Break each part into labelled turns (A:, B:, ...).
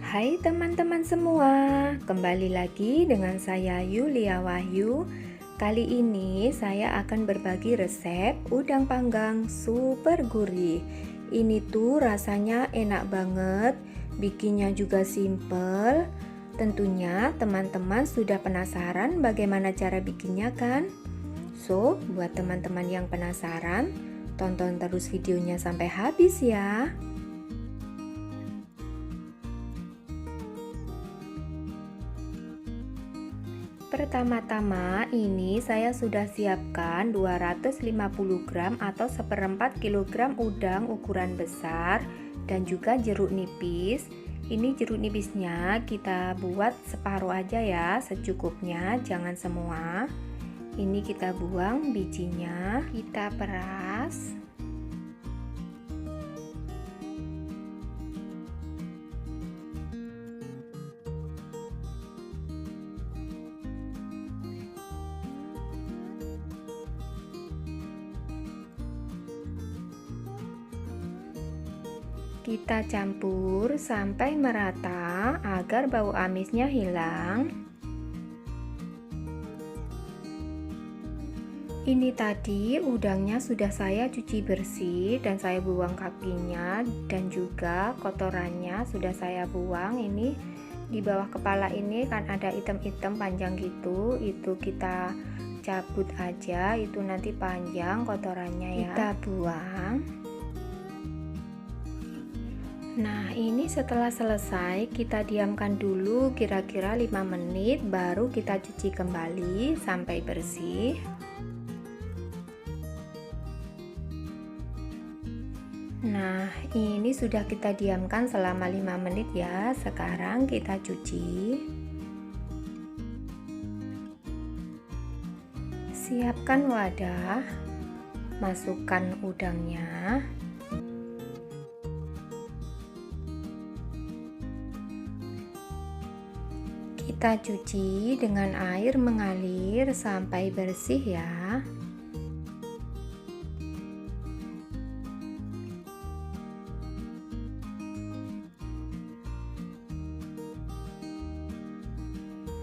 A: Hai teman-teman semua, kembali lagi dengan saya Yulia Wahyu. Kali ini saya akan berbagi resep udang panggang super gurih. Ini tuh rasanya enak banget, bikinnya juga simple. Tentunya teman-teman sudah penasaran bagaimana cara bikinnya kan? So, buat teman-teman yang penasaran, tonton terus videonya sampai habis ya. Pertama-tama ini saya sudah siapkan 250 gram atau seperempat kilogram udang ukuran besar dan juga jeruk nipis. Ini jeruk nipisnya kita buat separuh aja ya, secukupnya, jangan semua. Ini kita buang bijinya, kita peras. Kita campur sampai merata agar bau amisnya hilang. Ini tadi udangnya sudah saya cuci bersih dan saya buang kakinya dan juga kotorannya sudah saya buang. Ini di bawah kepala ini kan ada item-item panjang gitu, itu kita cabut aja, itu nanti panjang kotorannya ya. Kita buang. Nah, ini setelah selesai kita diamkan dulu kira-kira 5 menit, baru kita cuci kembali sampai bersih. Nah, ini sudah kita diamkan selama 5 menit ya. Sekarang kita cuci. Siapkan wadah, masukkan udangnya. Kita cuci dengan air mengalir sampai bersih ya.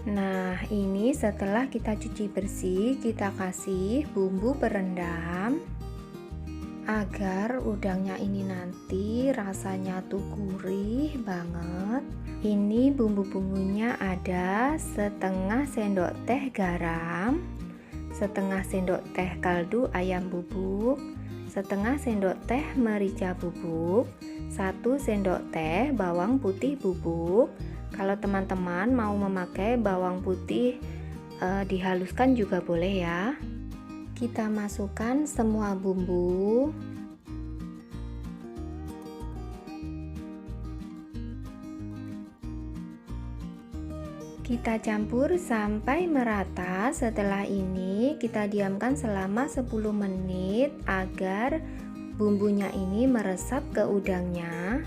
A: Nah, ini setelah kita cuci bersih, kita kasih bumbu perendam agar udangnya ini nanti rasanya tuh gurih banget. Ini bumbu-bumbunya ada setengah sendok teh garam, setengah sendok teh kaldu ayam bubuk, setengah sendok teh merica bubuk, 1 sendok teh bawang putih bubuk. Kalau teman-teman mau memakai bawang putih dihaluskan juga boleh ya. Kita masukkan semua bumbu. Kita campur sampai merata. Setelah ini kita diamkan selama 10 menit agar bumbunya ini meresap ke udangnya.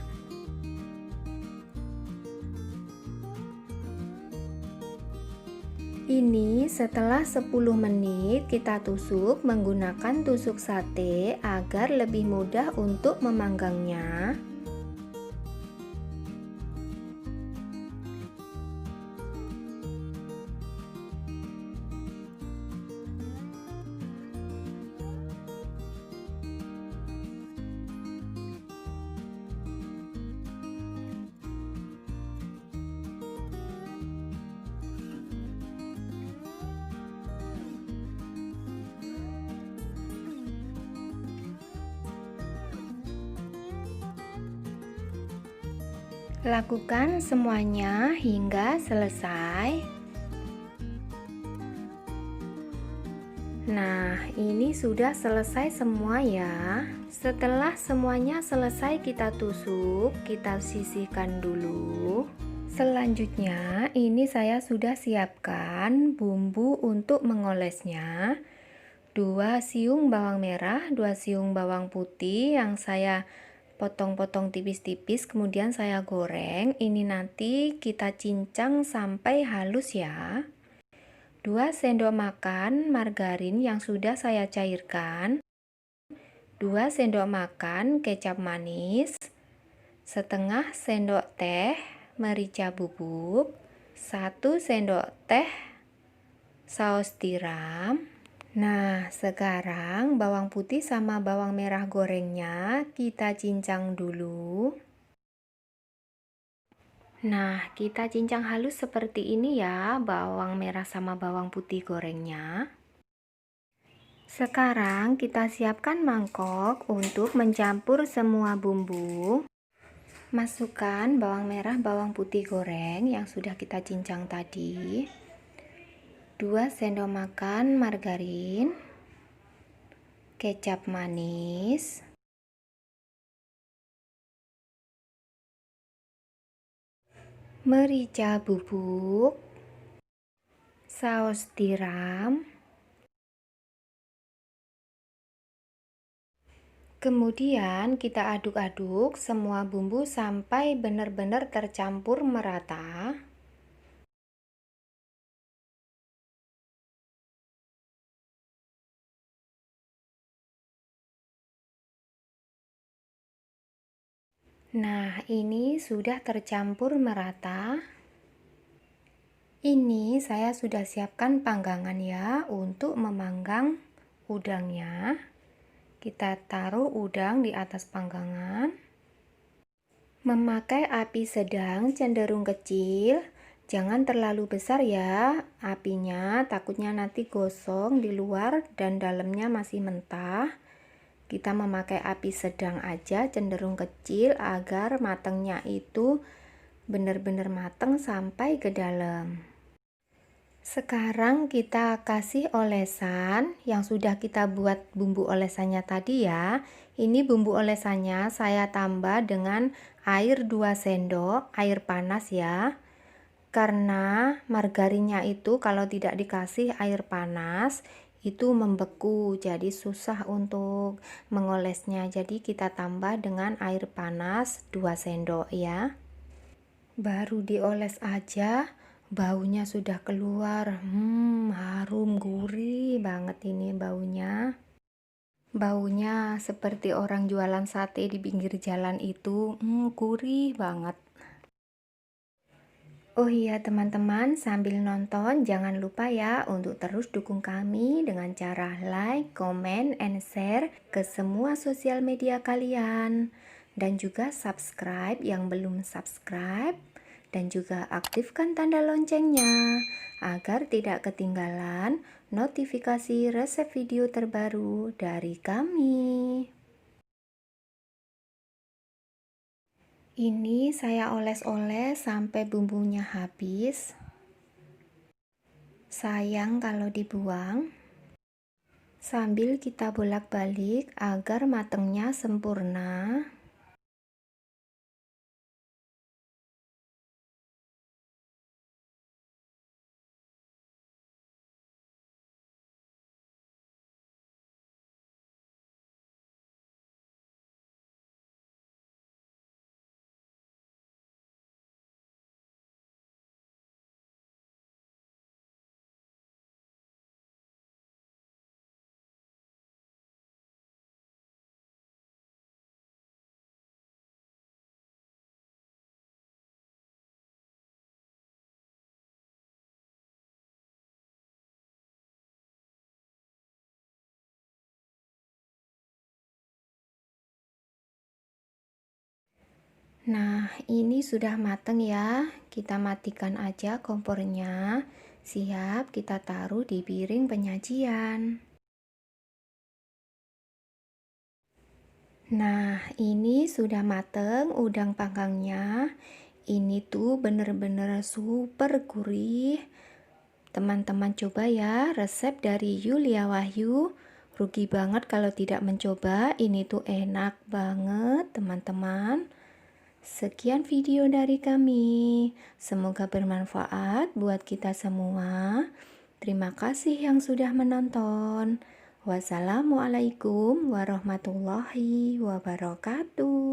A: Ini setelah 10 menit kita tusuk menggunakan tusuk sate agar lebih mudah untuk memanggangnya. Lakukan semuanya hingga selesai. Nah, ini sudah selesai semua ya. Setelah semuanya selesai kita tusuk, kita sisihkan dulu. Selanjutnya, ini saya sudah siapkan bumbu untuk mengolesnya. 2 siung bawang merah, 2 siung bawang putih yang saya potong-potong tipis-tipis, kemudian saya goreng. Ini nanti kita cincang sampai halus ya. 2 sendok makan margarin yang sudah saya cairkan, 2 sendok makan kecap manis, setengah sendok teh merica bubuk, 1 sendok teh saus tiram. Nah, sekarang bawang putih sama bawang merah gorengnya kita cincang dulu. Nah, kita cincang halus seperti ini ya, bawang merah sama bawang putih gorengnya. Sekarang kita siapkan mangkok untuk mencampur semua bumbu. Masukkan bawang merah, bawang putih goreng yang sudah kita cincang tadi. 2 sendok makan margarin, kecap manis, merica bubuk, saus tiram, kemudian kita aduk-aduk semua bumbu sampai benar-benar tercampur merata. Nah, ini sudah tercampur merata. Ini saya sudah siapkan panggangan ya untuk memanggang udangnya. Kita taruh udang di atas panggangan. Memakai api sedang cenderung kecil. Jangan terlalu besar ya apinya, takutnya nanti gosong di luar dan dalamnya masih mentah. Kita memakai api sedang aja, cenderung kecil agar matangnya itu benar-benar matang sampai ke dalam. Sekarang kita kasih olesan yang sudah kita buat bumbu olesannya tadi ya. Ini bumbu olesannya saya tambah dengan air 2 sendok, air panas ya. Karena margarinnya itu kalau tidak dikasih air panas itu membeku, jadi susah untuk mengolesnya. Jadi kita tambah dengan air panas 2 sendok ya. Baru dioles aja baunya sudah keluar. Harum gurih banget ini baunya. Baunya seperti orang jualan sate di pinggir jalan itu, gurih banget. Oh iya teman-teman, sambil nonton jangan lupa ya untuk terus dukung kami dengan cara like, comment, and share ke semua sosial media kalian. Dan juga subscribe yang belum subscribe. Dan juga aktifkan tanda loncengnya agar tidak ketinggalan notifikasi resep video terbaru dari kami. Ini saya oles-oles sampai bumbunya habis. Sayang kalau dibuang. Sambil kita bolak-balik agar matangnya sempurna. Nah, ini sudah mateng ya. Kita matikan aja kompornya. Siap kita taruh di piring penyajian. Nah, ini sudah mateng udang panggangnya. Ini tuh bener-bener super gurih. Teman-teman coba ya resep dari Yulia Wahyu. Rugi banget kalau tidak mencoba. Ini tuh enak banget teman-teman. Sekian video dari kami. Semoga bermanfaat buat kita semua. Terima kasih yang sudah menonton. Wassalamualaikum warahmatullahi wabarakatuh.